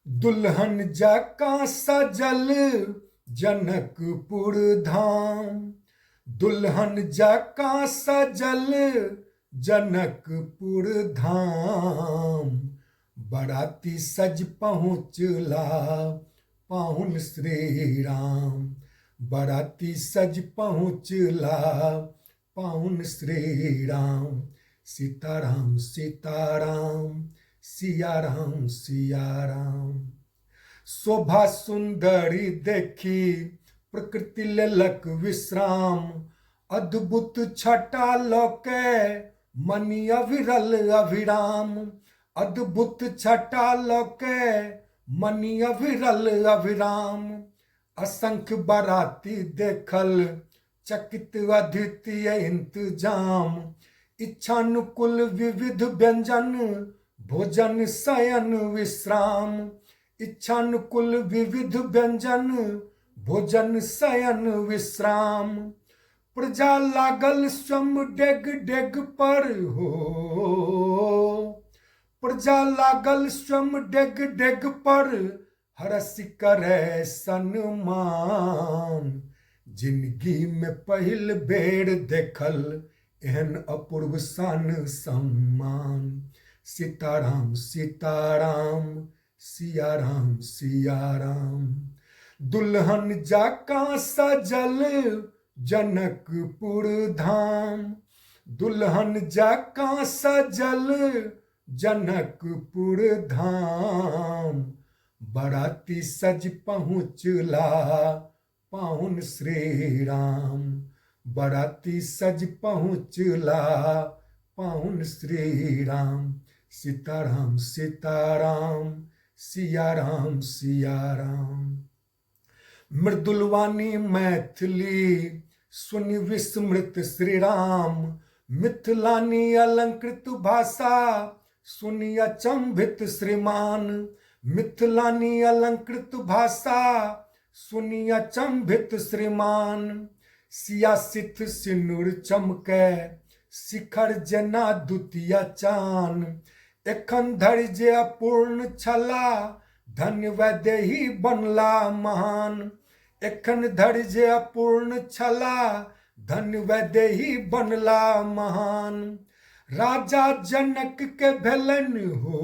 दुल्हन जाका सजल जनकपुर धाम। दुल्हन जाका सजल जनकपुर धाम। बराती सज पहुँचला पाहुन श्री राम। बराती सज पहुँचला पाहुन श्री राम। सीताराम सीताराम सिया राम सिया राम। शोभा सुंदरी देखी प्रकृति लेलक विश्राम। अद्भुत छटा लोके मनि अविरल अभिराम। अद्भुत छटा लोके मनि अविरल अभिराम। असंख्य बाराती देखल चकित अद्वितीय इंतजाम। इच्छानुकूल विविध व्यंजन भोजन शयन विश्राम। इच्छानुकूल विविध व्यंजन भोजन शयन विश्राम। प्रजा लागल स्वयं डेग डेग पर हो। प्रजा लागल स्वयं डेग डेग पर हरस करे सन्मान। जिंदगी में पहिल बेर देखल एहन अपूर्व शान सम्मान। सीताराम सीताराम सिया राम सिया राम। दुल्हन जाका सजल जनकपुर धाम। दुल्हन जाका सजल जनकपुर धाम। बराती सज पहुँचला पाहुन श्री राम। बराती सज पहुँचला पाहुन श्री राम। सीताराम सीताराम सिया राम सिया राम। मृदुलवाणी मैथिली सुनि विस्मृत श्री राम। मिथिलानी अलंकृत भाषा सुनि अचंभित श्रीमान। मिथिलानी अलंकृत भाषा सुनि अचंभित श्रीमान। सियासित सिनुर चमके शिखर जना द्वितीय चान। एखन धरि जे अपूर्ण छला धन्य वैदेही बनला महान। एखन धरि जे अपूर्ण छला धन्य वैदेही बनला महान। राजा जनक के भेलन हो।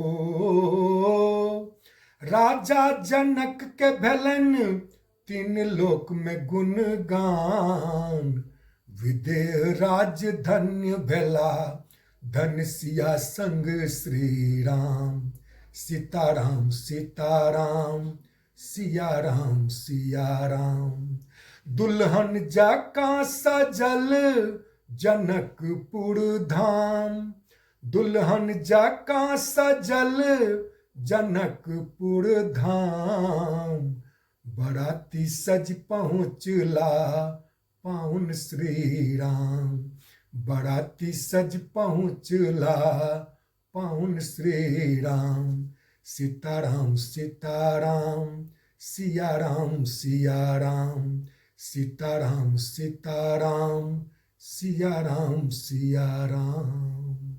राजा जनक के भेलन तीन लोक में गुणगान। विदेह राज धन्य भेला धन सिया संग श्री राम। सीताराम सीताराम सिया राम सिया राम। दुल्हन जाका सजल जनकपुर धाम। दुल्हन जाका सजल जनकपुर धाम। बराती सज पहुँचला पाहुन श्री राम। बराती सज पहुँचला पाहुन श्री राम। सीताराम सीताराम सिया राम सिया राम। सीताराम सीताराम सिया राम सिया राम।